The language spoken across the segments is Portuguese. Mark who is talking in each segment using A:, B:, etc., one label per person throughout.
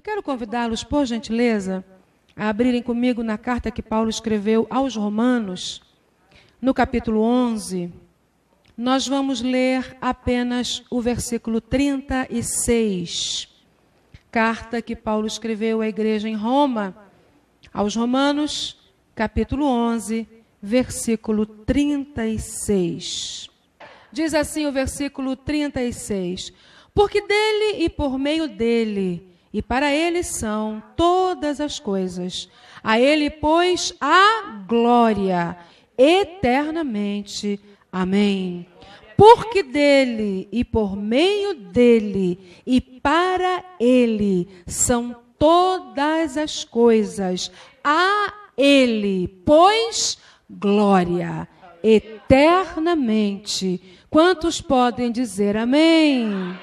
A: quero convidá-los, por gentileza, a abrirem comigo na carta que Paulo escreveu aos Romanos, no capítulo 11. Nós vamos ler apenas o versículo 36. Carta que Paulo escreveu à igreja em Roma, aos Romanos, capítulo 11, versículo 36. Diz assim o versículo 36. Porque dele e por meio dele, e para ele são todas as coisas. A ele, pois, a glória eternamente. Amém. Porque dele e por meio dele e para ele são todas as coisas. A ele, pois, glória eternamente. Quantos podem dizer amém?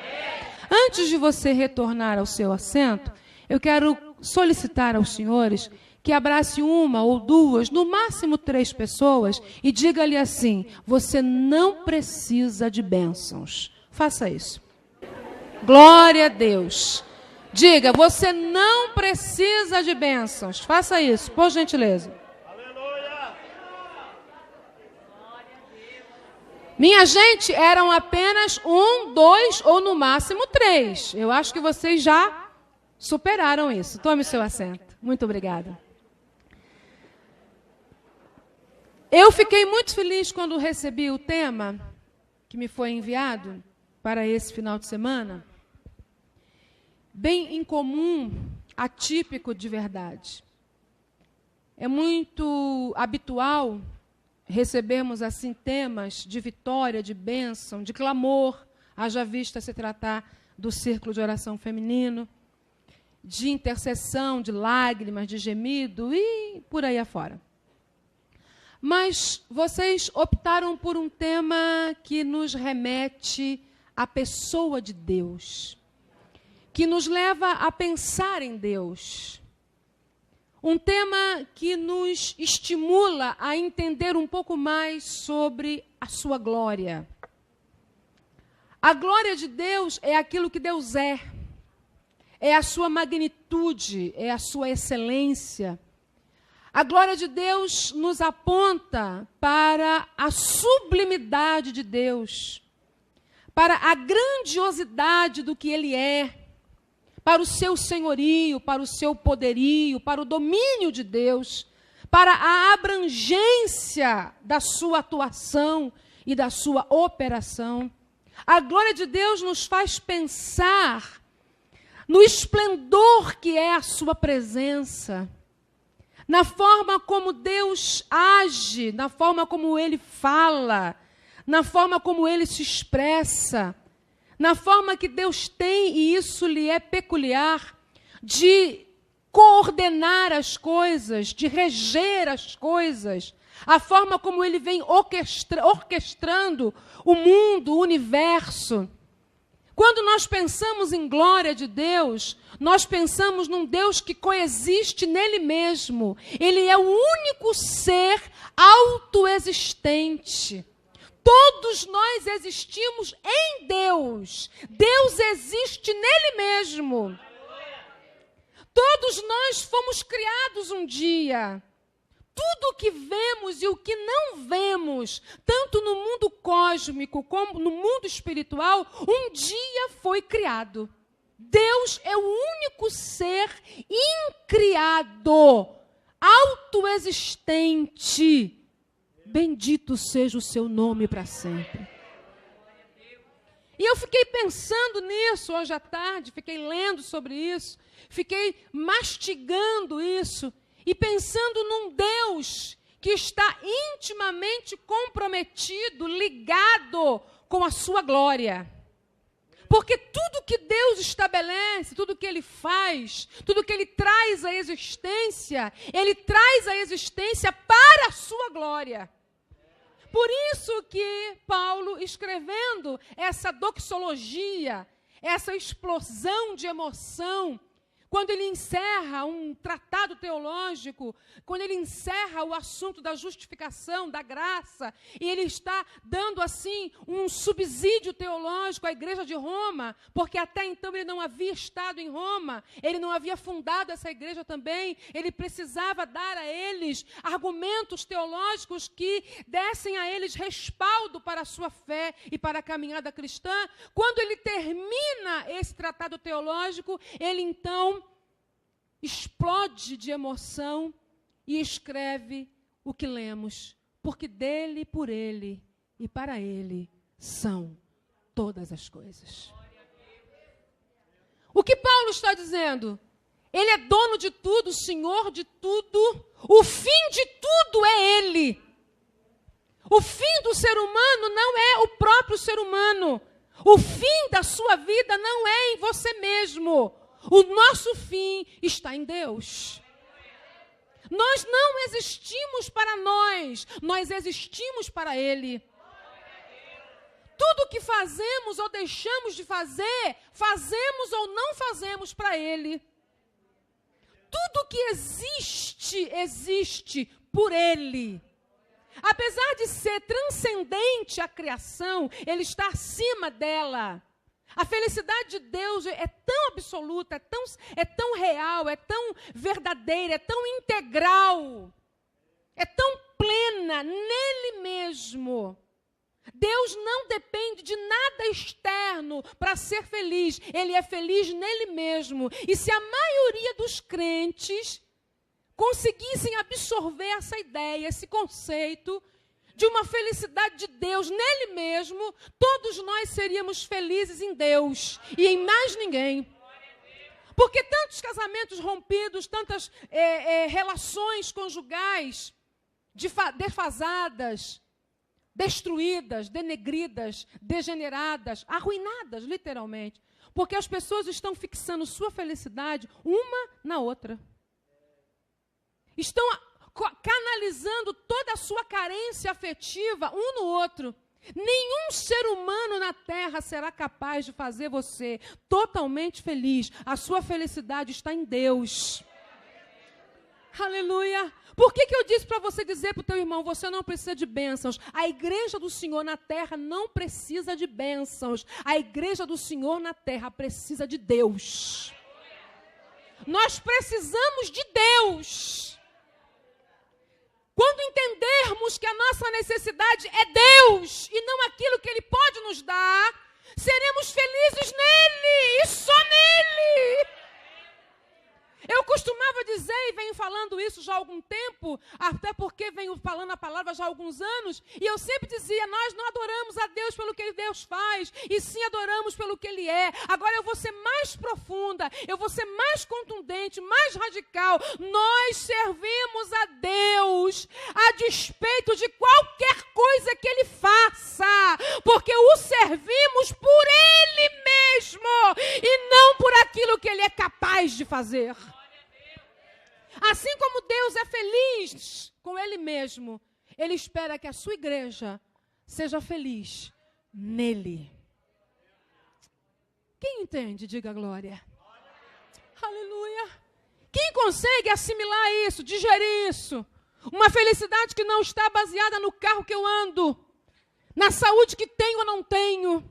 A: Antes de você retornar ao seu assento, eu quero solicitar aos senhores que abrace uma ou duas, no máximo 3 pessoas, e diga-lhe assim: você não precisa de bênçãos. Faça isso. Glória a Deus. Diga, você não precisa de bênçãos. Faça isso, por gentileza. Minha gente, eram apenas 1, 2 ou no máximo 3. Eu acho que vocês já superaram isso. Tome seu assento. Muito obrigada. Eu fiquei muito feliz quando recebi o tema que me foi enviado para esse final de semana. Bem incomum, atípico de verdade. É muito habitual recebermos assim temas de vitória, de bênção, de clamor, haja vista se tratar do círculo de oração feminino, de intercessão, de lágrimas, de gemido e por aí afora. Mas vocês optaram por um tema que nos remete à pessoa de Deus, que nos leva a pensar em Deus. Um tema que nos estimula a entender um pouco mais sobre a sua glória. A glória de Deus é aquilo que Deus é a sua magnitude, é a sua excelência. A glória de Deus nos aponta para a sublimidade de Deus, para a grandiosidade do que Ele é, para o seu senhorio, para o seu poderio, para o domínio de Deus, para a abrangência da sua atuação e da sua operação. A glória de Deus nos faz pensar no esplendor que é a sua presença, na forma como Deus age, na forma como Ele fala, na forma como Ele se expressa, na forma que Deus tem, e isso lhe é peculiar, de coordenar as coisas, de reger as coisas, a forma como Ele vem orquestrando o mundo, o universo. Quando nós pensamos em glória de Deus, nós pensamos num Deus que coexiste nele mesmo. Ele é o único ser autoexistente. Todos nós existimos em Deus. Deus existe nele mesmo. Todos nós fomos criados um dia. Tudo o que vemos e o que não vemos, tanto no mundo cósmico como no mundo espiritual, um dia foi criado. Deus é o único ser incriado, autoexistente. Bendito seja o seu nome para sempre. E eu fiquei pensando nisso hoje à tarde, fiquei lendo sobre isso, fiquei mastigando isso e pensando num Deus que está intimamente comprometido, ligado com a sua glória. Porque tudo que Deus estabelece, tudo que Ele faz, tudo que Ele traz à existência, Ele traz à existência para a sua glória. Por isso que Paulo, escrevendo essa doxologia, essa explosão de emoção, quando ele encerra um tratado teológico, quando ele encerra o assunto da justificação, da graça, e ele está dando, assim, um subsídio teológico à igreja de Roma, porque até então ele não havia estado em Roma, ele não havia fundado essa igreja também, ele precisava dar a eles argumentos teológicos que dessem a eles respaldo para a sua fé e para a caminhada cristã. Quando ele termina esse tratado teológico, ele então explode de emoção e escreve o que lemos, porque dele, por ele e para ele são todas as coisas. O que Paulo está dizendo? Ele é dono de tudo, senhor de tudo, o fim de tudo é ele. O fim do ser humano não é o próprio ser humano. O fim da sua vida não é em você mesmo. O nosso fim está em Deus. Nós não existimos para nós existimos para Ele. Tudo que fazemos ou deixamos de fazer, fazemos ou não fazemos para Ele. Tudo que existe, existe por Ele. Apesar de ser transcendente a criação, Ele está acima dela. A felicidade de Deus é tão absoluta, é tão real, é tão verdadeira, é tão integral, é tão plena nele mesmo. Deus não depende de nada externo para ser feliz. Ele é feliz nele mesmo. E se a maioria dos crentes conseguissem absorver essa ideia, esse conceito de uma felicidade de Deus nele mesmo, todos nós seríamos felizes em Deus e em mais ninguém. Porque tantos casamentos rompidos, tantas relações conjugais defasadas, destruídas, denegridas, degeneradas, arruinadas, literalmente. Porque as pessoas estão fixando sua felicidade uma na outra. Estão canalizando toda a sua carência afetiva um no outro. Nenhum ser humano na terra será capaz de fazer você totalmente feliz. A sua felicidade está em Deus. Aleluia. Por que eu disse para você dizer para o teu irmão, você não precisa de bênçãos? A igreja do Senhor na terra não precisa de bênçãos. A igreja do Senhor na terra precisa de Deus. Nós precisamos de Deus. Quando entendermos que a nossa necessidade é Deus e não aquilo que Ele pode nos dar, seremos felizes nele e só nele. Eu costumava dizer, e venho falando isso já há algum tempo, até porque venho falando a palavra já há alguns anos, e eu sempre dizia, nós não adoramos a Deus pelo que Deus faz, e sim adoramos pelo que Ele é. Agora eu vou ser mais profunda, eu vou ser mais contundente, mais radical. Nós servimos a Deus a despeito de qualquer coisa que Ele faça, porque o servimos por Ele mesmo, e não por aquilo que Ele é capaz de fazer. Assim como Deus é feliz com Ele mesmo, Ele espera que a sua igreja seja feliz nele. Quem entende, diga glória. Aleluia. Quem consegue assimilar isso, digerir isso? Uma felicidade que não está baseada no carro que eu ando, na saúde que tenho ou não tenho,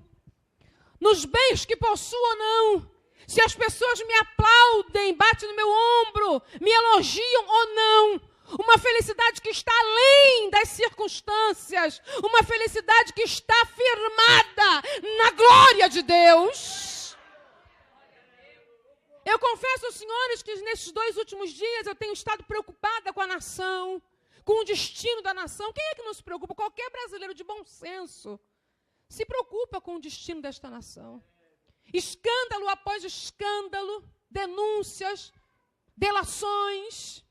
A: nos bens que possuo ou não. Se as pessoas me aplaudem, batem no meu ombro, me elogiam ou não. Uma felicidade que está além das circunstâncias. Uma felicidade que está firmada na glória de Deus. Eu confesso aos senhores que nesses 2 últimos dias eu tenho estado preocupada com a nação, com o destino da nação. Quem é que não se preocupa? Qualquer brasileiro de bom senso se preocupa com o destino desta nação. Escândalo após escândalo, denúncias, delações,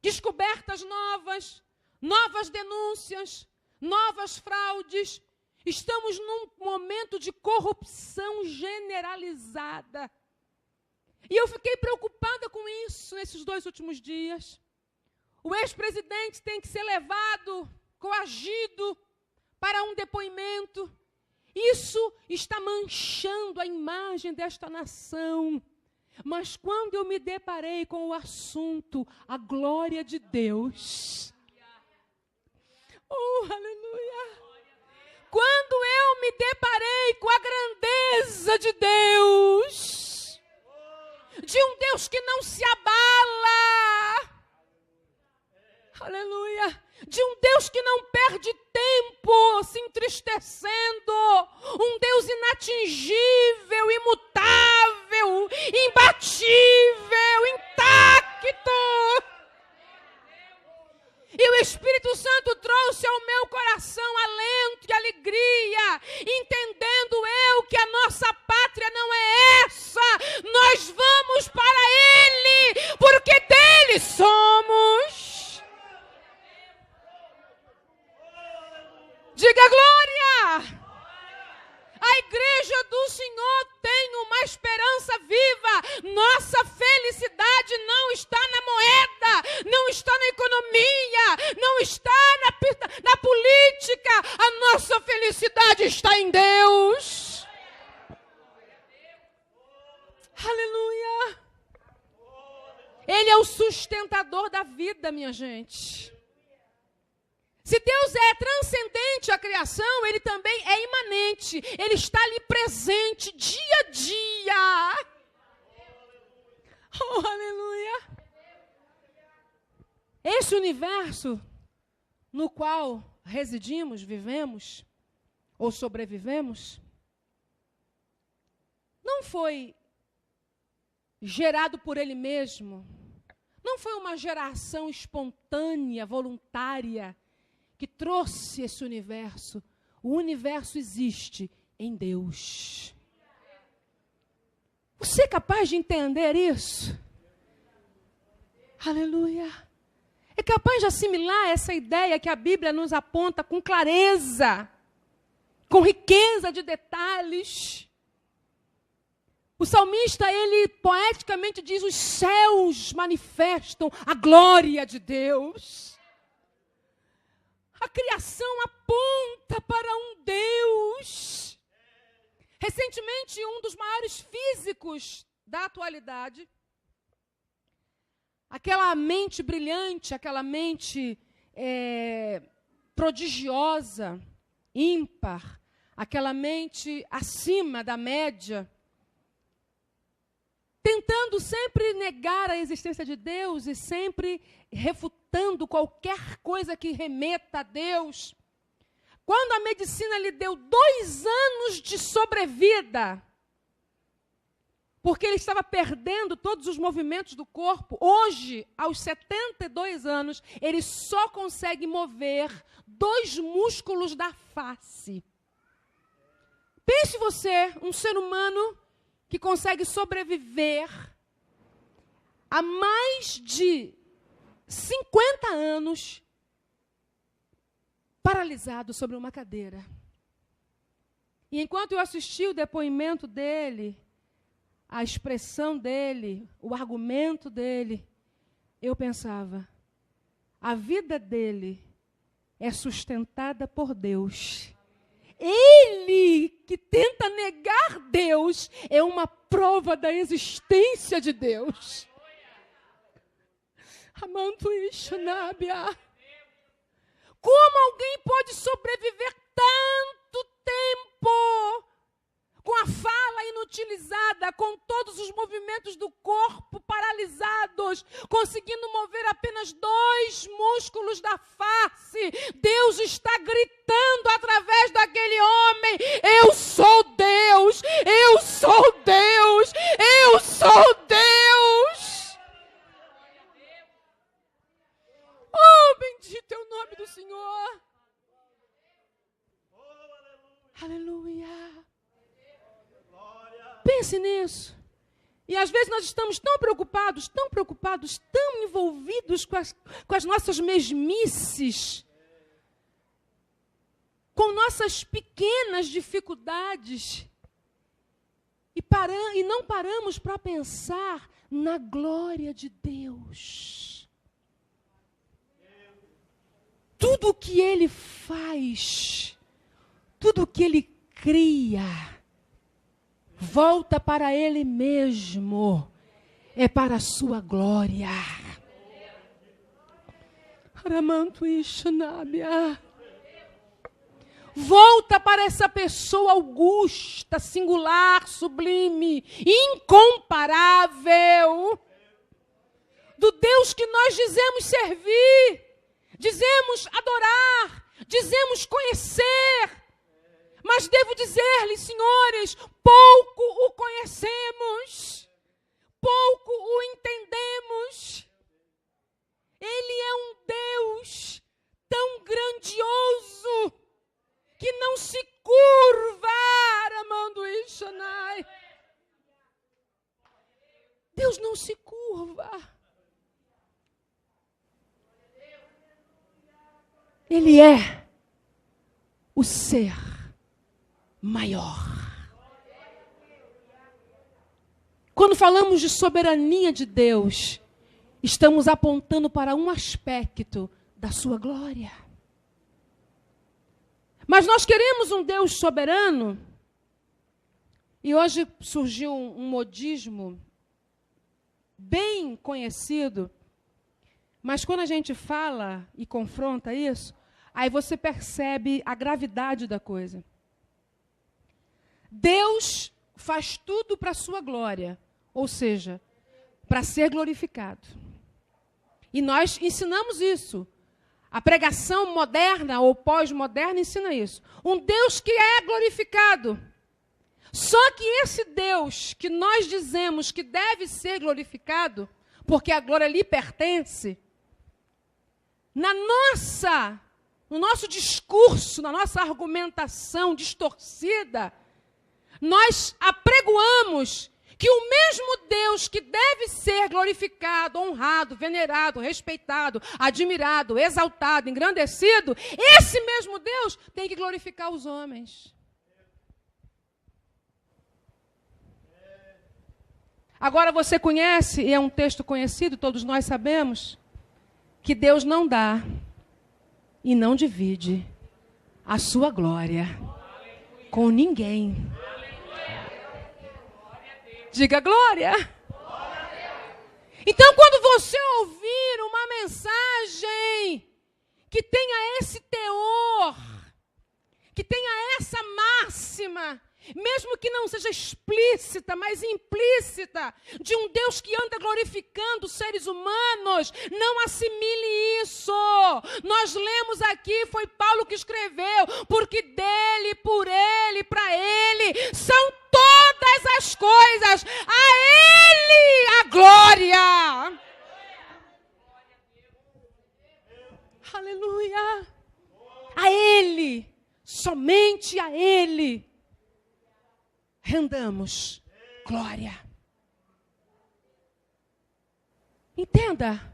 A: descobertas novas, novas denúncias, novas fraudes. Estamos num momento de corrupção generalizada. E eu fiquei preocupada com isso nesses 2 últimos dias. O ex-presidente tem que ser levado, coagido, para um depoimento. Isso está manchando a imagem desta nação, Mas quando eu me deparei com o assunto, a glória de Deus. Oh, aleluia! Quando eu me deparei com a grandeza de Deus, de um Deus que não se abala, aleluia, de um Deus que não perde tempo se entristecendo, um Deus inatingível, imutável, imbatível, intacto. E o Espírito Santo trouxe ao meu coração alento e alegria, entendendo eu que a nossa pátria não é essa. Nós vamos para Ele, porque dele somos. Diga glória! A igreja do Senhor tem uma esperança viva. Nossa felicidade não está na moeda, não está na economia, não está na política. A nossa felicidade está em Deus. Aleluia. Ele é o sustentador da vida, minha gente. Se Deus é transcendente à criação, Ele também é imanente. Ele está ali presente dia a dia. Oh, aleluia. Esse universo no qual residimos, vivemos ou sobrevivemos, não foi gerado por Ele mesmo. Não foi uma geração espontânea, voluntária, que trouxe esse universo. O universo existe em Deus. Você é capaz de entender isso? Aleluia. É capaz de assimilar essa ideia que a Bíblia nos aponta com clareza, com riqueza de detalhes. O salmista, ele poeticamente diz: os céus manifestam a glória de Deus. A criação aponta para um Deus. Recentemente, um dos maiores físicos da atualidade, aquela mente brilhante, aquela mente prodigiosa, ímpar, aquela mente acima da média, tentando sempre negar a existência de Deus e sempre refutando qualquer coisa que remeta a Deus. Quando a medicina lhe deu 2 anos de sobrevida, porque ele estava perdendo todos os movimentos do corpo, hoje, aos 72 anos, ele só consegue mover 2 músculos da face. Pense você, um ser humano que consegue sobreviver há mais de 50 anos paralisado sobre uma cadeira. E enquanto eu assisti o depoimento dele, a expressão dele, o argumento dele, eu pensava, a vida dele é sustentada por Deus. Ele que tenta negar Deus é uma prova da existência de Deus. Amanto isso, Nábia. Como alguém pode sobreviver tanto tempo com a fala inutilizada, com todos os movimentos do corpo paralisados, conseguindo mover apenas 2 músculos da face? Deus está gritando através daquele homem: eu sou Deus, eu sou Deus, eu sou Deus. Oh, bendito é o nome do Senhor. Aleluia. Pense nisso. E às vezes nós estamos tão preocupados, tão envolvidos com as nossas mesmices, com nossas pequenas dificuldades, e não paramos para pensar na glória de Deus. Tudo o que Ele faz, tudo o que Ele cria, volta para Ele mesmo. é para a sua glória. Aramanto Ixanábia. Volta para essa pessoa augusta, singular, sublime, incomparável, do Deus que nós dizemos servir, dizemos adorar, dizemos conhecer. Mas devo dizer-lhes, senhores, pouco o conhecemos, pouco o entendemos. Ele é um Deus tão grandioso que não se curva, Aramando Ixanai. Deus não se curva. Ele é o ser maior. Quando falamos de soberania de Deus, estamos apontando para um aspecto da sua glória. Mas nós queremos um Deus soberano. E hoje surgiu um modismo bem conhecido. Mas quando a gente fala e confronta isso, aí você percebe a gravidade da coisa. Deus faz tudo para a sua glória, ou seja, para ser glorificado. E nós ensinamos isso. A pregação moderna ou pós-moderna ensina isso. Um Deus que é glorificado. Só que esse Deus que nós dizemos que deve ser glorificado, porque a glória lhe pertence, no nosso discurso, na nossa argumentação distorcida, nós apregoamos que o mesmo Deus que deve ser glorificado, honrado, venerado, respeitado, admirado, exaltado, engrandecido, esse mesmo Deus tem que glorificar os homens. Agora você conhece, e é um texto conhecido, todos nós sabemos, que Deus não dá e não divide a sua glória com ninguém. Diga glória. Então, quando você ouvir uma mensagem que tenha esse teor, que tenha essa máxima, mesmo que não seja explícita, mas implícita, de um Deus que anda glorificando os seres humanos, não assimile isso. Nós lemos aqui, foi Paulo que escreveu, porque dele, por ele, para ele, são todas as coisas, a ele a glória. Aleluia. A ele, somente a ele, rendamos glória. Entenda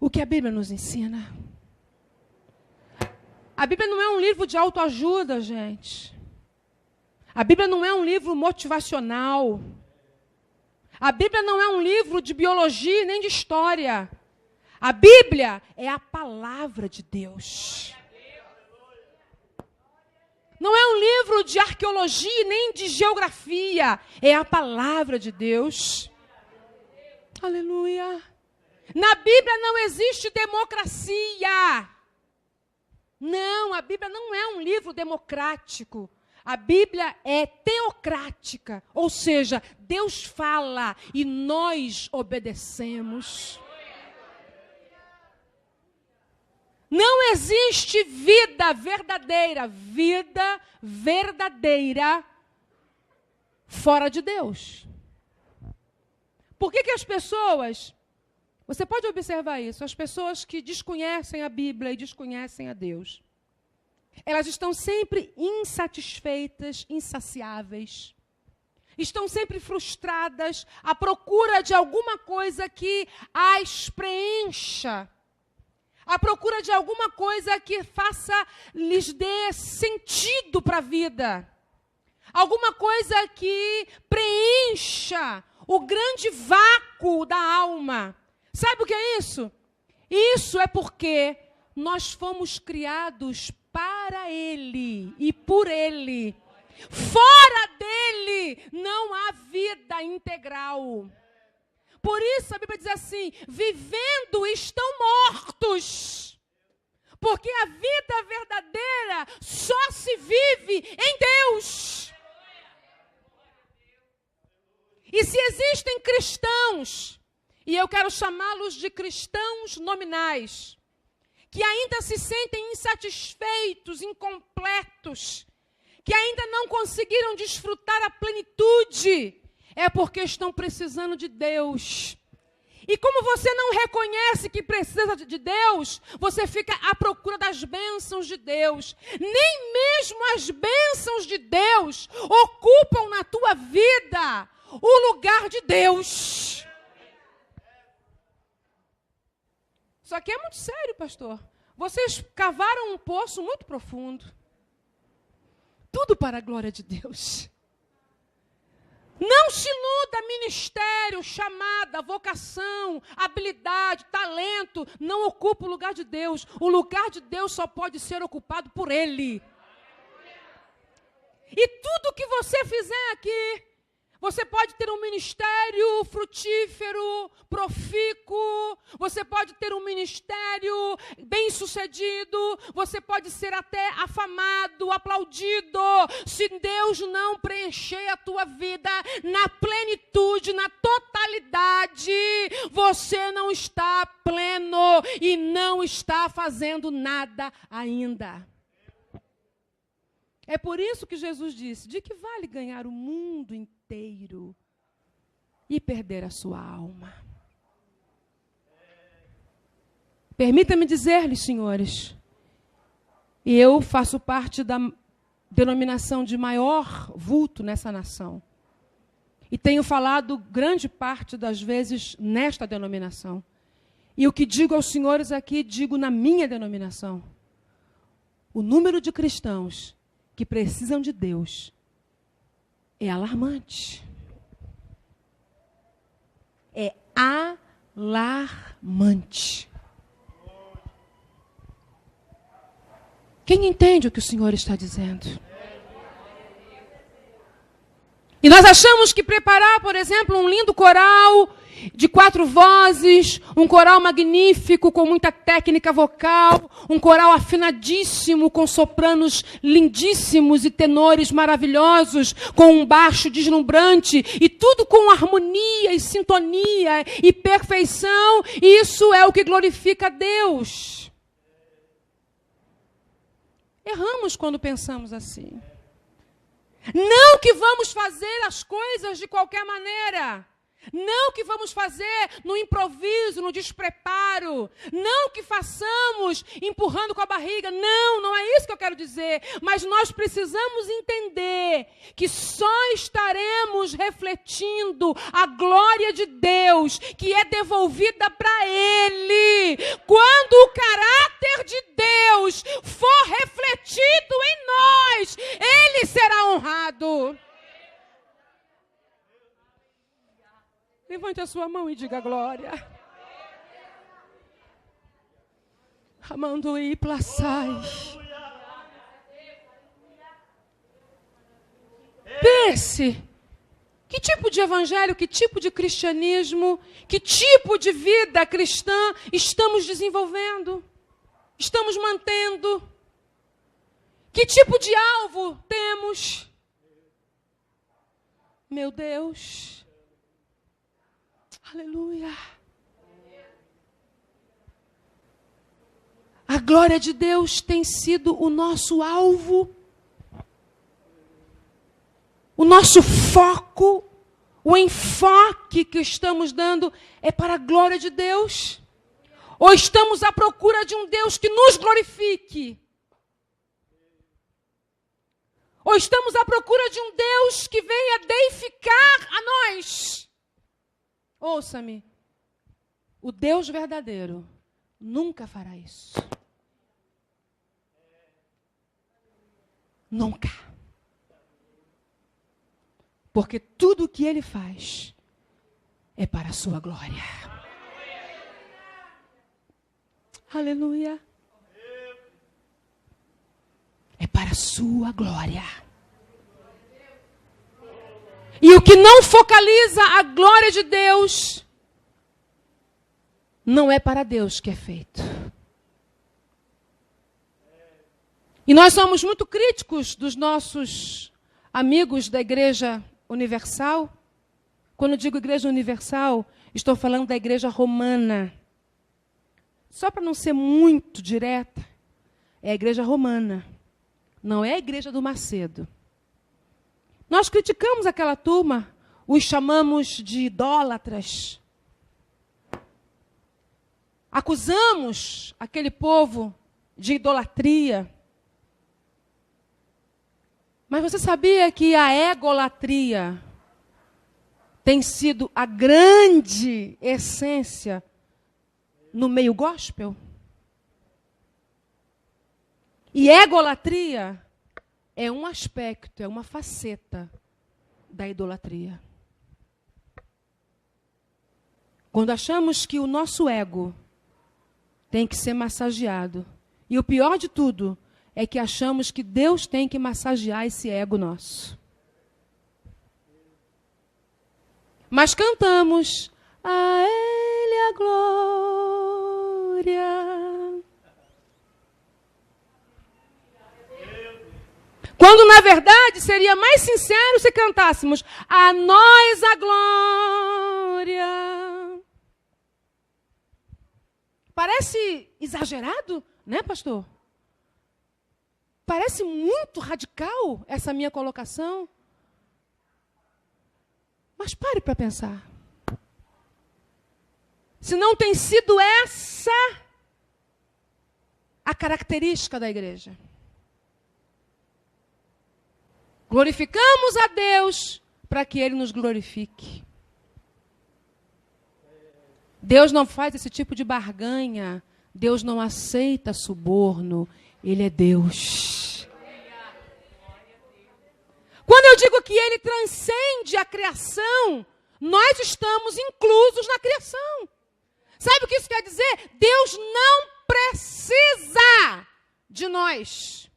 A: o que a Bíblia nos ensina. A Bíblia não é um livro de autoajuda, gente. A Bíblia não é um livro motivacional. A Bíblia não é um livro de biologia nem de história. A Bíblia é a palavra de Deus. Não é um livro de arqueologia nem de geografia. É a palavra de Deus. Aleluia. Na Bíblia não existe democracia. Não, a Bíblia não é um livro democrático. A Bíblia é teocrática. Ou seja, Deus fala e nós obedecemos. Não existe vida verdadeira fora de Deus. Por que as pessoas, você pode observar isso, as pessoas que desconhecem a Bíblia e desconhecem a Deus, elas estão sempre insatisfeitas, insaciáveis, estão sempre frustradas à procura de alguma coisa que as preencha, à procura de alguma coisa que lhes dê sentido para a vida. Alguma coisa que preencha o grande vácuo da alma. Sabe o que é isso? Isso é porque nós fomos criados para Ele e por Ele. Fora dele não há vida integral. Por isso a Bíblia diz assim: vivendo estão mortos. Porque a vida verdadeira só se vive em Deus. E se existem cristãos, e eu quero chamá-los de cristãos nominais, que ainda se sentem insatisfeitos, incompletos, que ainda não conseguiram desfrutar a plenitude, é porque estão precisando de Deus. E como você não reconhece que precisa de Deus, você fica à procura das bênçãos de Deus. Nem mesmo as bênçãos de Deus ocupam na tua vida o lugar de Deus. Isso aqui é muito sério, pastor. Vocês cavaram um poço muito profundo. Tudo para a glória de Deus. Não se iluda, ministério, chamada, vocação, habilidade, talento, não ocupa o lugar de Deus. O lugar de Deus só pode ser ocupado por Ele. E tudo que você fizer aqui, você pode ter um ministério frutífero, profícuo, você pode ter um ministério bem-sucedido, você pode ser até afamado, aplaudido. Se Deus não preencher a tua vida na plenitude, na totalidade, você não está pleno e não está fazendo nada ainda. É por isso que Jesus disse: de que vale ganhar o mundo inteiro e perder a sua alma? Permita-me dizer-lhes, senhores, e eu faço parte da denominação de maior vulto nessa nação, e tenho falado grande parte das vezes nesta denominação, e o que digo aos senhores aqui, digo na minha denominação: o número de cristãos que precisam de Deus é alarmante. É alarmante. Quem entende o que o Senhor está dizendo? E nós achamos que preparar, por exemplo, um lindo coral de 4 vozes, um coral magnífico com muita técnica vocal, um coral afinadíssimo com sopranos lindíssimos e tenores maravilhosos, com um baixo deslumbrante e tudo com harmonia e sintonia e perfeição, isso é o que glorifica a Deus. Erramos quando pensamos assim. Não que vamos fazer as coisas de qualquer maneira. Não que vamos fazer no improviso, no despreparo. Não que façamos empurrando com a barriga. Não, não é isso que eu quero dizer. Mas nós precisamos entender que só estaremos refletindo a glória de Deus, que é devolvida para Ele, quando o caráter de Deus for refletido em nós. Ele será honrado. Levante a sua mão e diga glória. Amando e plaçai. Pense. Que tipo de evangelho, que tipo de cristianismo, que tipo de vida cristã estamos desenvolvendo? Estamos mantendo? Que tipo de alvo temos? Meu Deus. Aleluia. A glória de Deus tem sido o nosso alvo, o nosso foco, o enfoque que estamos dando é para a glória de Deus? Ou estamos à procura de um Deus que nos glorifique? Ou estamos à procura de um Deus que venha deificar a nós? Ouça-me, o Deus verdadeiro nunca fará isso. Nunca. Porque tudo o que Ele faz é para a sua glória. Aleluia. É para a sua glória. E o que não focaliza a glória de Deus não é para Deus que é feito. E nós somos muito críticos dos nossos amigos da Igreja Universal. Quando eu digo Igreja Universal, estou falando da Igreja Romana. Só para não ser muito direta, é a Igreja Romana. Não é a Igreja do Macedo. Nós criticamos aquela turma, os chamamos de idólatras. Acusamos aquele povo de idolatria. Mas você sabia que a egolatria tem sido a grande essência no meio gospel? E egolatria é um aspecto, é uma faceta da idolatria. Quando achamos que o nosso ego tem que ser massageado, e o pior de tudo é que achamos que Deus tem que massagear esse ego nosso. Mas cantamos, a Ele a glória. Quando, na verdade, seria mais sincero se cantássemos, a nós a glória. Parece exagerado, né, pastor? Parece muito radical essa minha colocação. Mas pare para pensar. Se não tem sido essa a característica da igreja. Glorificamos a Deus para que Ele nos glorifique. Deus não faz esse tipo de barganha. Deus não aceita suborno. Ele é Deus. Quando eu digo que Ele transcende a criação, nós estamos inclusos na criação. Sabe o que isso quer dizer? Deus não precisa de nós.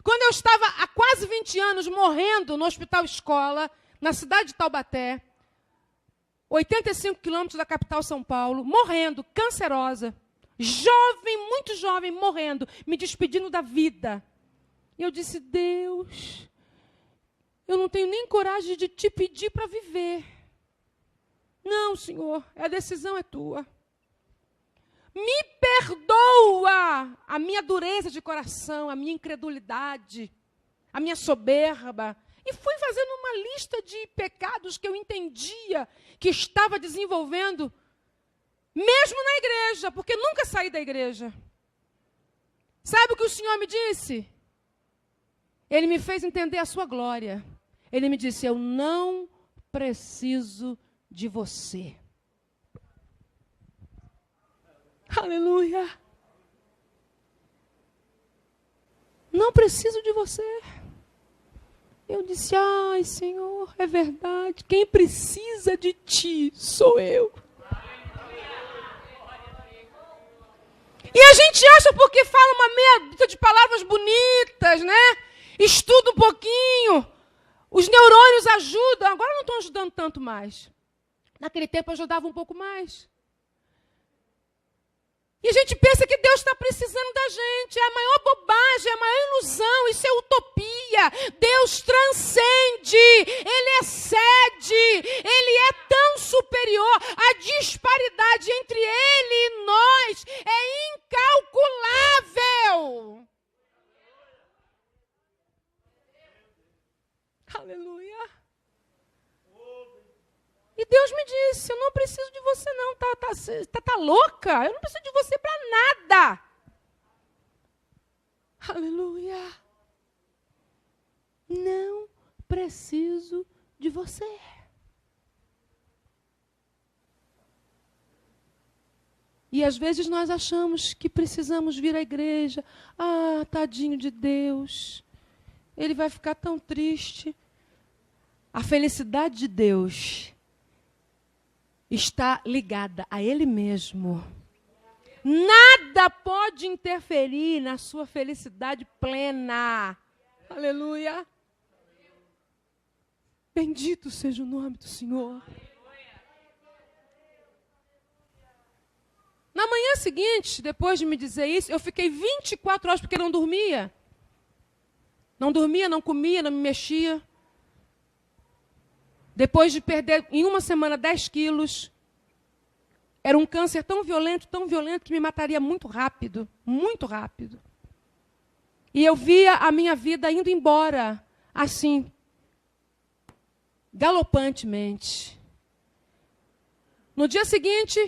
A: Quando eu estava há quase 20 anos morrendo no Hospital Escola, na cidade de Taubaté, 85 quilômetros da capital São Paulo, morrendo, cancerosa, jovem, muito jovem, morrendo, me despedindo da vida. E eu disse, Deus, eu não tenho nem coragem de te pedir para viver. Não, Senhor, a decisão é tua. Me perdoa a minha dureza de coração, a minha incredulidade, a minha soberba. E fui fazendo uma lista de pecados que eu entendia que estava desenvolvendo, mesmo na igreja, porque nunca saí da igreja. Sabe o que o Senhor me disse? Ele me fez entender a sua glória. Ele me disse, eu não preciso de você. Aleluia. Não preciso de você. Eu disse, ai, Senhor, é verdade. Quem precisa de ti sou eu. E a gente acha porque fala uma meia dúzia de palavras bonitas, né? Estuda um pouquinho. Os neurônios ajudam. Agora não estão ajudando tanto mais. Naquele tempo ajudava um pouco mais. E a gente pensa que Deus está precisando da gente. É a maior bobagem, é a maior ilusão. Isso é utopia. Deus transcende. Ele excede. Ele é tão superior. A disparidade entre Ele e nós é incalculável. Aleluia. E Deus me disse, eu não preciso de você não, tá louca? Eu não preciso de você para nada. Aleluia. Não preciso de você. E às vezes nós achamos que precisamos vir à igreja. Ah, tadinho de Deus. Ele vai ficar tão triste. A felicidade de Deus está ligada a Ele mesmo. Nada pode interferir na sua felicidade plena. Aleluia. Bendito seja o nome do Senhor. seguinte, depois de me dizer isso, eu fiquei 24 horas porque não dormia. Não dormia, não comia, não me mexia. Depois de perder, em uma semana, 10 quilos. Era um câncer tão violento, que me mataria muito rápido. Muito rápido. E eu via a minha vida indo embora, assim, galopantemente. No dia seguinte,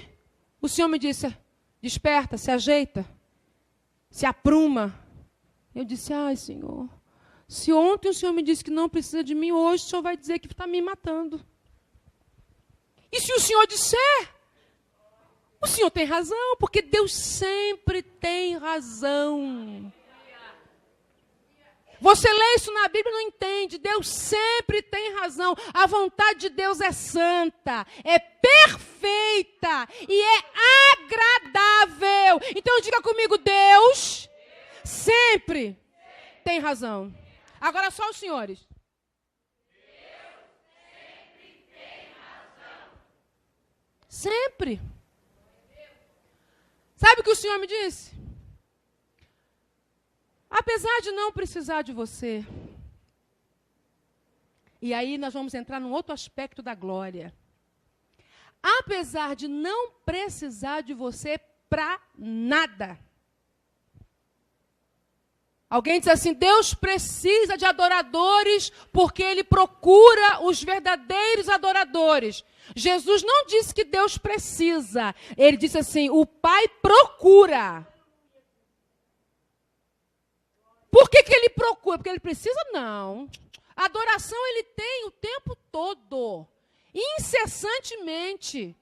A: o Senhor me disse, desperta, se ajeita, se apruma. Eu disse, ai, Senhor, se ontem o Senhor me disse que não precisa de mim, hoje o Senhor vai dizer que está me matando. E se o Senhor disser, o Senhor tem razão, porque Deus sempre tem razão. Você lê isso na Bíblia e não entende. Deus sempre tem razão. A vontade de Deus é santa, é perfeita e é agradável. Então diga comigo, Deus sempre tem razão. Agora só os senhores.
B: Deus sempre tem razão.
A: Sempre. Sabe o que o Senhor me disse? Apesar de não precisar de você, e aí nós vamos entrar num outro aspecto da glória. Apesar de não precisar de você para nada. Alguém diz assim, Deus precisa de adoradores porque Ele procura os verdadeiros adoradores. Jesus não disse que Deus precisa. Ele disse assim, o Pai procura. Por que Ele procura? Porque Ele precisa? Não. A adoração Ele tem o tempo todo. Incessantemente.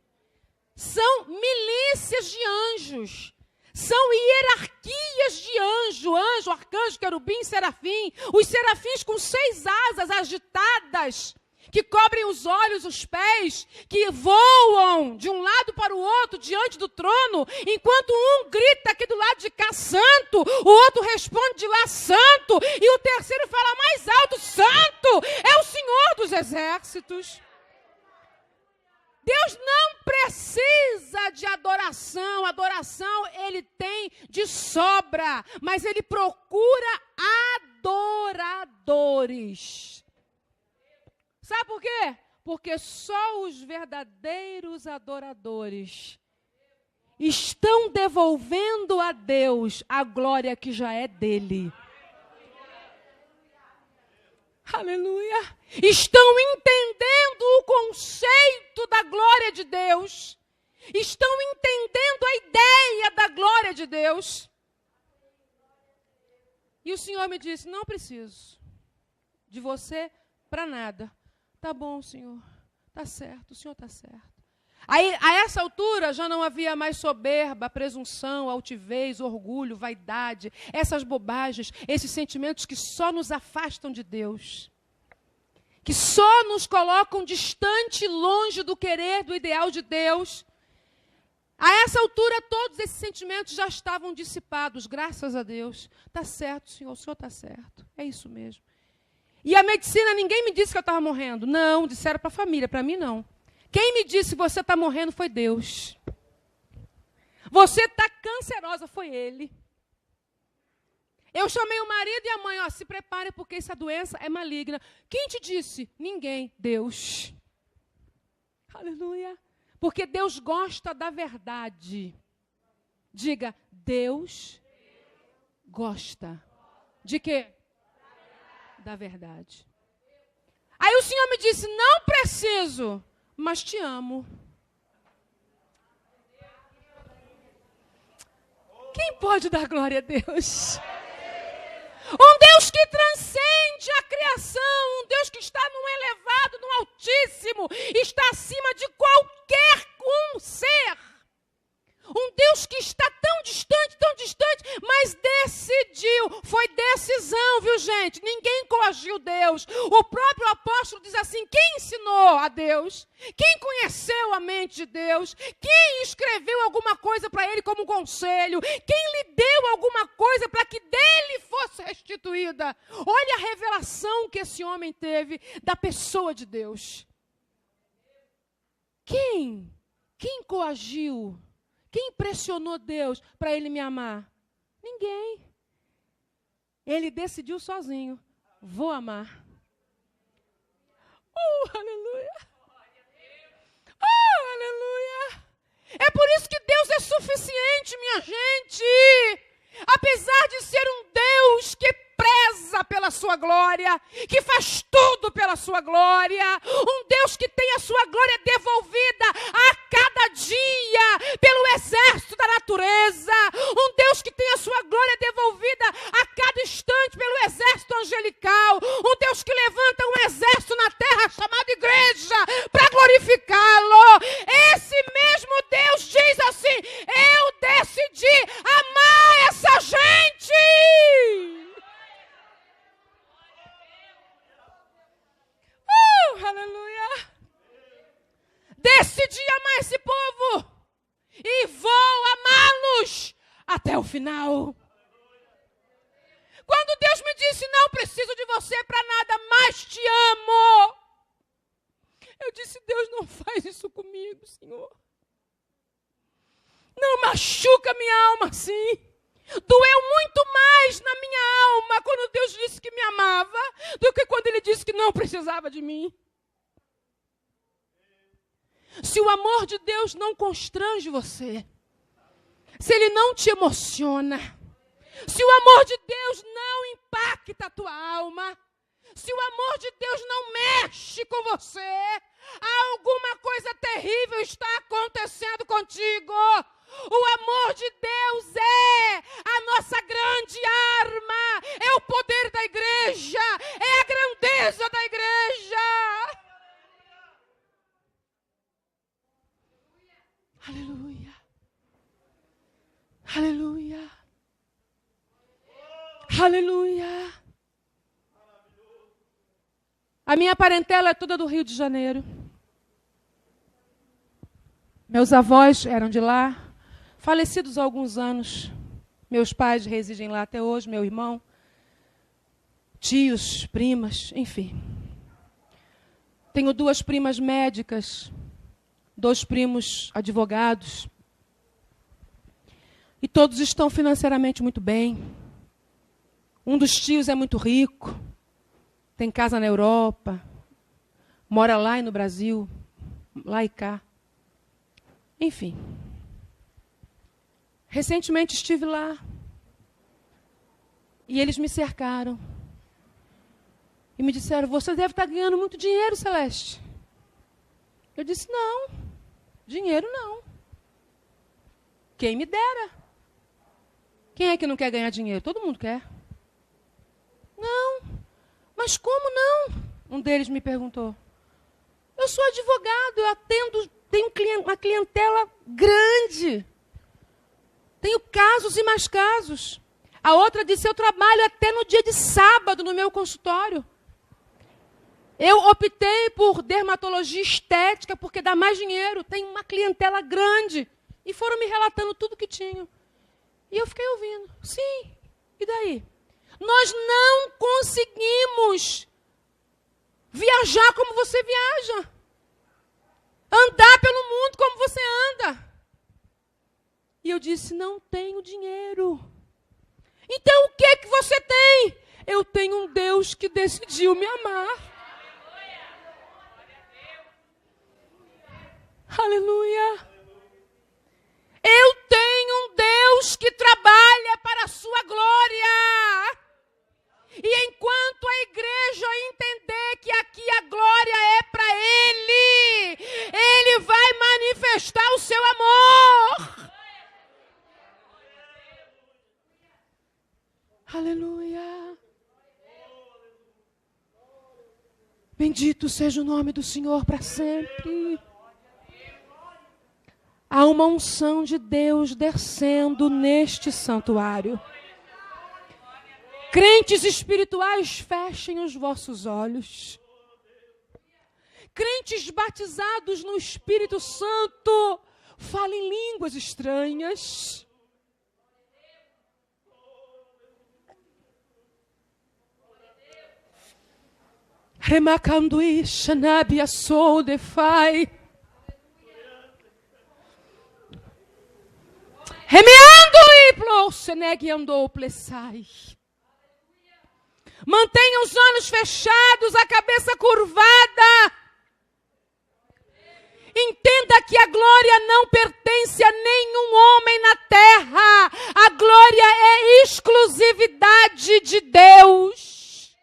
A: São milícias de anjos. São hierarquias de anjo, arcanjo, querubim, serafim. Os serafins com 6 asas agitadas, que cobrem os olhos, os pés, que voam de um lado para o outro diante do trono, enquanto um grita aqui do lado de cá, santo, o outro responde de lá, santo, e o terceiro fala mais alto, santo, é o Senhor dos exércitos. Deus não precisa de adoração. Adoração Ele tem de sobra. Mas Ele procura adoradores. Sabe por quê? Porque só os verdadeiros adoradores estão devolvendo a Deus a glória que já é dele. Aleluia. Estão entendendo o conceito da glória de Deus. Estão entendendo a ideia da glória de Deus. E o Senhor me disse, não preciso de você para nada. Tá bom, Senhor. Tá certo, o Senhor tá certo. Aí, a essa altura, já não havia mais soberba, presunção, altivez, orgulho, vaidade, essas bobagens, esses sentimentos que só nos afastam de Deus, que só nos colocam distante, longe do querer, do ideal de Deus. A essa altura, todos esses sentimentos já estavam dissipados, graças a Deus. Está certo, Senhor, o Senhor está certo, é isso mesmo. E a medicina, ninguém me disse que eu estava morrendo. Não, disseram para a família, para mim não. Quem me disse que você está morrendo foi Deus. Você está cancerosa, foi Ele. Eu chamei o marido e a mãe, ó, se prepare porque essa doença é maligna. Quem te disse? Ninguém, Deus. Aleluia. Porque Deus gosta da verdade. Diga, Deus gosta. De quê? Da verdade. Aí o Senhor me disse, não preciso, mas te amo. Quem pode dar glória a Deus? Um Deus que transcende a criação, um Deus que está num elevado, num altíssimo, está acima de qualquer ser. Um Deus que está tão distante, mas decidiu. Foi decisão, viu, gente? Ninguém coagiu Deus. O próprio apóstolo diz assim, quem ensinou a Deus? Quem conheceu a mente de Deus? Quem escreveu alguma coisa para ele como conselho? Quem lhe deu alguma coisa para que dele fosse restituída? Olha a revelação que esse homem teve da pessoa de Deus. Quem coagiu? Quem impressionou Deus para ele me amar? Ninguém. Ele decidiu sozinho. Vou amar. Aleluia. Aleluia. É por isso que Deus é suficiente, minha gente. Apesar de ser um Deus que preza pela sua glória, que faz tudo pela sua glória, um Deus que tem a sua glória devolvida a cada dia pelo exército da natureza, um Deus que tem a sua glória devolvida a cada instante pelo exército angelical, um Deus que levanta um exército na terra chamado igreja para glorificá-lo. Esse mesmo Deus diz assim: eu decidi amar essa gente. Aleluia. Decidi amar esse povo e vou amá-los até o final. Quando Deus me disse: não preciso de você para nada, mas te amo, eu disse: Deus, não faz isso comigo, Senhor. Não machuca minha alma assim. Doeu muito mais na minha alma quando Deus disse que me amava do que quando Ele disse que não precisava de mim. Se o amor de Deus não constrange você, se Ele não te emociona, se o amor de Deus não impacta a tua alma, se o amor de Deus não mexe com você, alguma coisa terrível está acontecendo contigo. O amor de Deus é a nossa grande arma, é o poder da igreja, é a grandeza da igreja. Aleluia. Aleluia. Aleluia. A minha parentela é toda do Rio de Janeiro. Meus avós eram de lá, falecidos há alguns anos. Meus pais residem lá até hoje, meu irmão, tios, primas, enfim. Tenho 2 primas médicas, 2 primos advogados. E todos estão financeiramente muito bem. Um dos tios é muito rico, tem casa na Europa, mora lá e no Brasil, lá e cá. Enfim. Recentemente estive lá. E eles me cercaram. E me disseram: você deve estar ganhando muito dinheiro, Celeste. Eu disse: não, dinheiro não. Quem me dera. Quem é que não quer ganhar dinheiro? Todo mundo quer. Não. Mas como não? Um deles me perguntou. Eu sou advogado, eu atendo, tenho uma clientela grande. Tenho casos e mais casos. A outra disse: eu trabalho até no dia de sábado no meu consultório. Eu optei por dermatologia estética porque dá mais dinheiro. Tenho uma clientela grande. E foram me relatando tudo que tinham. E eu fiquei ouvindo. Sim, e daí? Nós não conseguimos viajar como você viaja. Andar pelo mundo como você anda. E eu disse: não tenho dinheiro. Então o que que você tem? Eu tenho um Deus que decidiu me amar. Aleluia. Eu tenho um Deus que trabalha para a sua glória. E enquanto a igreja entender que aqui a glória é para Ele, Ele vai manifestar o seu amor. Aleluia. Bendito seja o nome do Senhor para sempre. Há uma unção de Deus descendo neste santuário. Crentes espirituais, fechem os vossos olhos. Crentes batizados no Espírito Santo, falem línguas estranhas. Remakandui Shanabia Soul Defai. Remeando e plousenegue andou plessai. Mantenha os olhos fechados, a cabeça curvada. Entenda que a glória não pertence a nenhum homem na terra. A glória é exclusividade de Deus.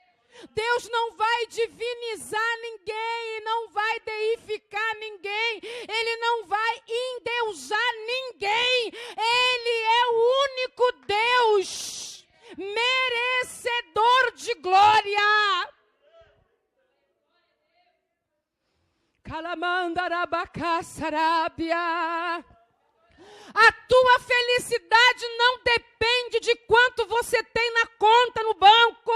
A: Deus não vai divinizar ninguém, não vai deificar ninguém, Ele não vai endeusar ninguém. Ele é o único Deus, merecedor de glória. Calamandarabacá-sarabia. A tua felicidade não depende de quanto você tem na conta no banco.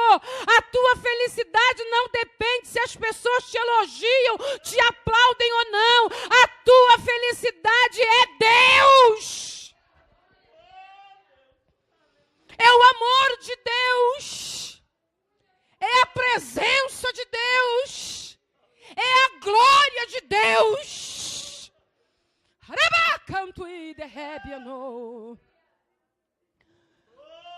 A: A tua felicidade não depende se as pessoas te elogiam, te aplaudem ou não. A tua felicidade é Deus. É o amor de Deus. É a presença de Deus. É a glória de Deus.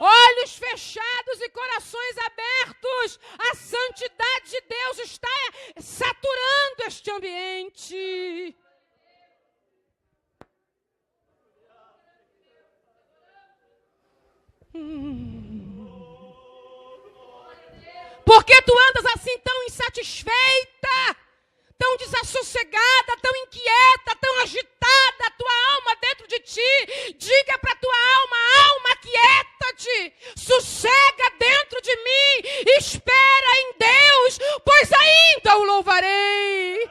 A: Olhos fechados e corações abertos. A santidade de Deus está saturando este ambiente. Por que tu andas assim tão insatisfeita, tão desassossegada, tão inquieta, tão agitada, a tua alma dentro de ti? Diga para a tua alma: alma, quieta-te, sossega dentro de mim, espera em Deus, pois ainda o louvarei.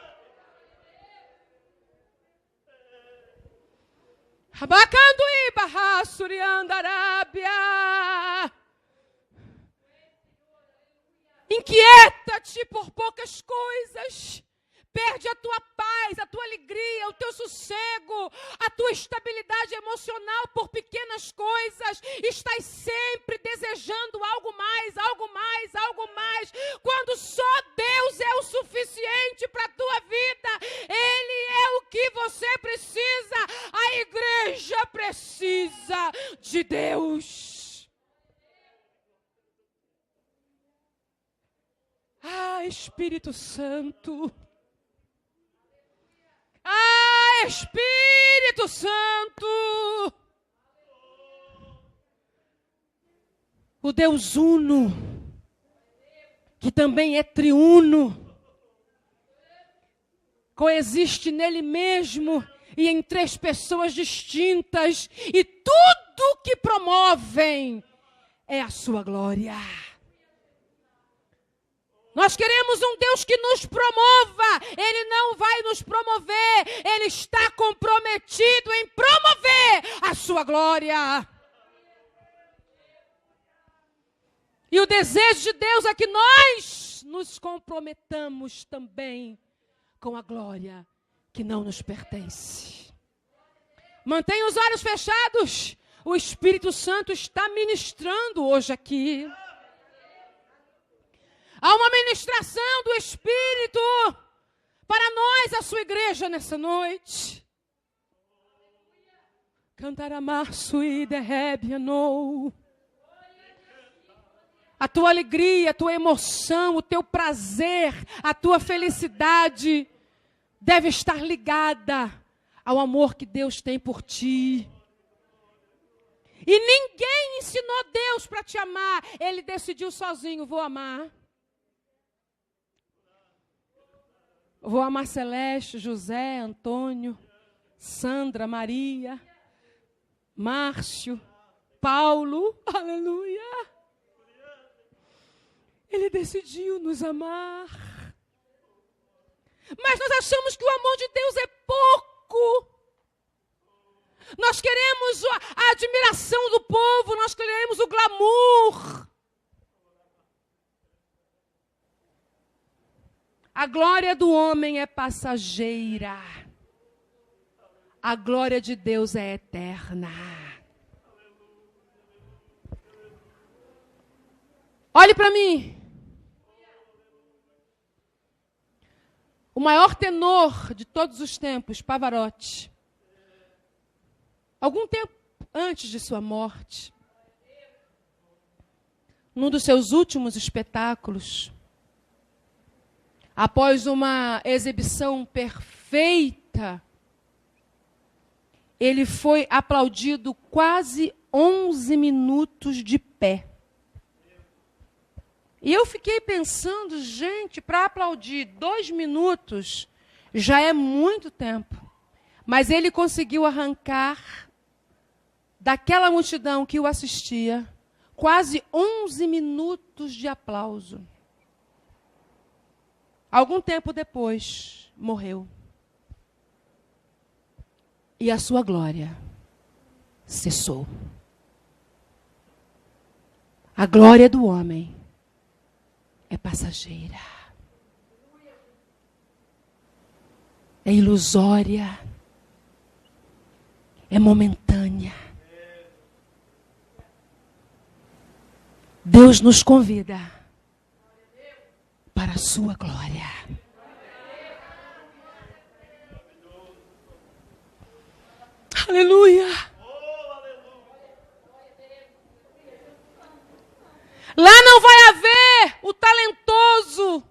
A: Abacanduí, barra, suriandarábia. Inquieta-te por poucas coisas. Perde a tua paz, a tua alegria, o teu sossego, a tua estabilidade emocional por pequenas coisas. Estás sempre desejando algo mais, algo mais, algo mais. Quando só Deus é o suficiente para a tua vida. Ele é o que você precisa. A igreja precisa de Deus. Ah, Espírito Santo. Ah, Espírito Santo. O Deus uno, que também é triuno, coexiste nele mesmo e em três pessoas distintas, e tudo que promovem é a sua glória. Nós queremos um Deus que nos promova. Ele não vai nos promover. Ele está comprometido em promover a sua glória. E o desejo de Deus é que nós nos comprometamos também com a glória que não nos pertence. Mantenha os olhos fechados. O Espírito Santo está ministrando hoje aqui. Há uma ministração do Espírito para nós, a sua igreja, nessa noite. Cantaramarço e derrebianou. A tua alegria, a tua emoção, o teu prazer, a tua felicidade deve estar ligada ao amor que Deus tem por ti. E ninguém ensinou Deus para te amar. Ele decidiu sozinho: vou amar. Vou amar Celeste, José, Antônio, Sandra, Maria, Márcio, Paulo. Aleluia. Ele decidiu nos amar. Mas nós achamos que o amor de Deus é pouco. Nós queremos a admiração do povo, nós queremos o glamour. A glória do homem é passageira. A glória de Deus é eterna. Olhe para mim. O maior tenor de todos os tempos, Pavarotti. Algum tempo antes de sua morte, num dos seus últimos espetáculos, após uma exibição perfeita, ele foi aplaudido quase 11 minutos de pé. E eu fiquei pensando, gente, para aplaudir 2 minutos já é muito tempo. Mas ele conseguiu arrancar daquela multidão que o assistia quase 11 minutos de aplauso. Algum tempo depois, morreu. E a sua glória cessou. A glória do homem é passageira. É ilusória. É momentânea. Deus nos convida para a sua glória. Aleluia. Lá não vai haver o talentoso,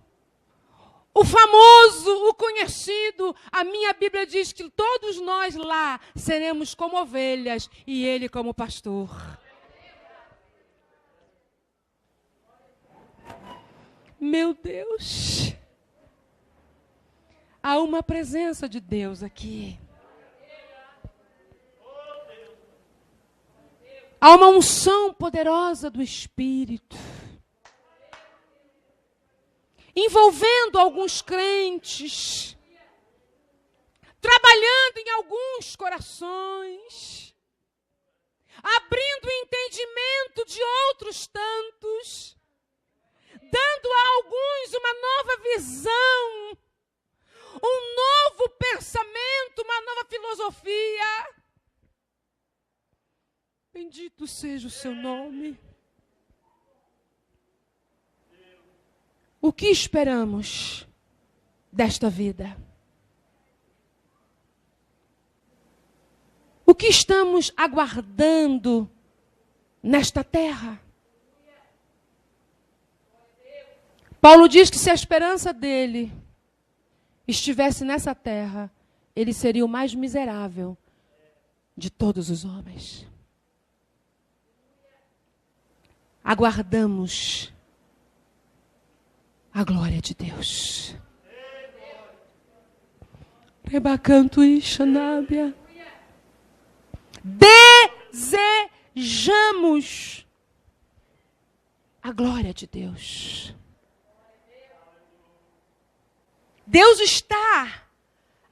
A: o famoso, o conhecido. A minha Bíblia diz que todos nós lá seremos como ovelhas e ele como pastor. Meu Deus, há uma presença de Deus aqui. Há uma unção poderosa do Espírito, envolvendo alguns crentes, trabalhando em alguns corações, abrindo o entendimento de outros tantos, dando a alguns uma nova visão, um novo pensamento, uma nova filosofia. Bendito seja o seu nome. O que esperamos desta vida? O que estamos aguardando nesta terra? Paulo diz que se a esperança dele estivesse nessa terra, ele seria o mais miserável de todos os homens. Aguardamos a glória de Deus. Rebacanto e Xanábia. Desejamos a glória de Deus. Deus está,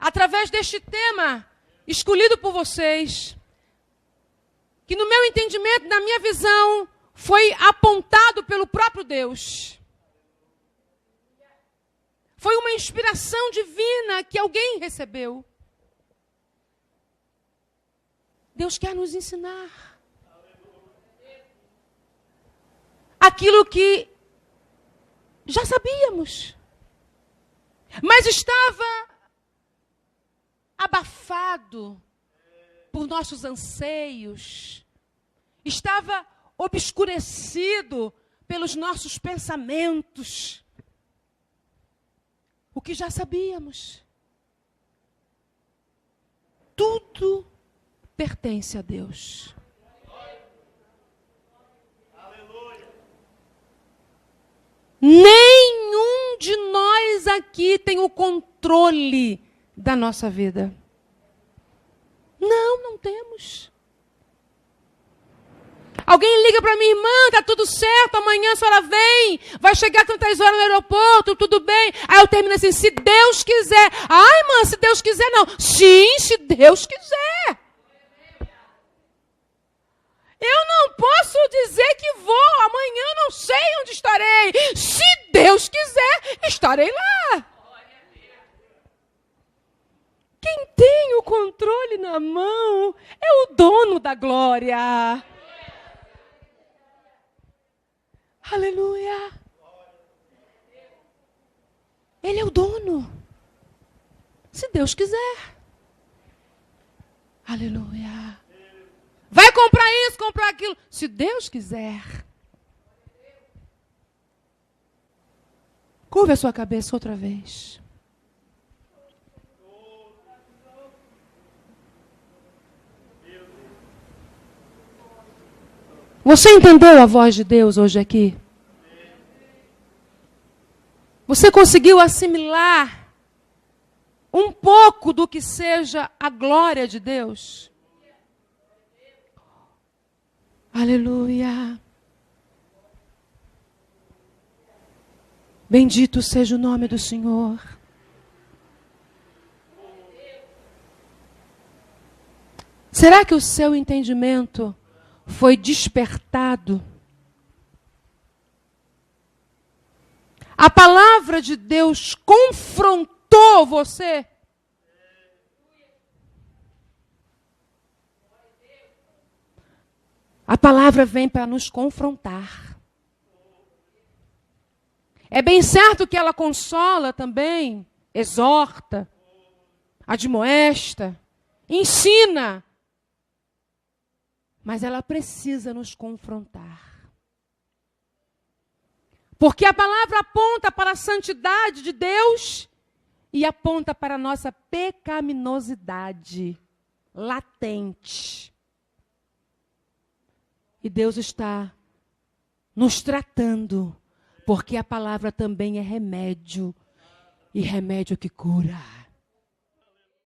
A: através deste tema escolhido por vocês, que no meu entendimento, na minha visão, foi apontado pelo próprio Deus. Foi uma inspiração divina que alguém recebeu. Deus quer nos ensinar aquilo que já sabíamos, mas estava abafado por nossos anseios, estava obscurecido pelos nossos pensamentos. O que já sabíamos. Tudo pertence a Deus. Nenhum de nós aqui tem o controle da nossa vida. Não temos. Alguém liga para minha irmã, está tudo certo, amanhã a senhora vem, vai chegar tantas horas no aeroporto, tudo bem. Aí eu termino assim, se Deus quiser. Ai, irmã, se Deus quiser não. Sim, se Deus quiser. Eu não posso dizer que vou, amanhã não sei onde estarei. Se Deus quiser, estarei lá. Quem tem o controle na mão é o dono da glória. Aleluia. Ele é o dono. Se Deus quiser. Aleluia. Vai comprar isso, comprar aquilo. Se Deus quiser. Curva a sua cabeça outra vez. Você entendeu a voz de Deus hoje aqui? Você conseguiu assimilar um pouco do que seja a glória de Deus? Aleluia. Bendito seja o nome do Senhor. Será que o seu entendimento foi despertado? A palavra de Deus confrontou você? A palavra vem para nos confrontar. É bem certo que ela consola também, exorta, admoesta, ensina. Mas ela precisa nos confrontar. Porque a palavra aponta para a santidade de Deus e aponta para a nossa pecaminosidade latente. E Deus está nos tratando, porque a palavra também é remédio, e remédio que cura.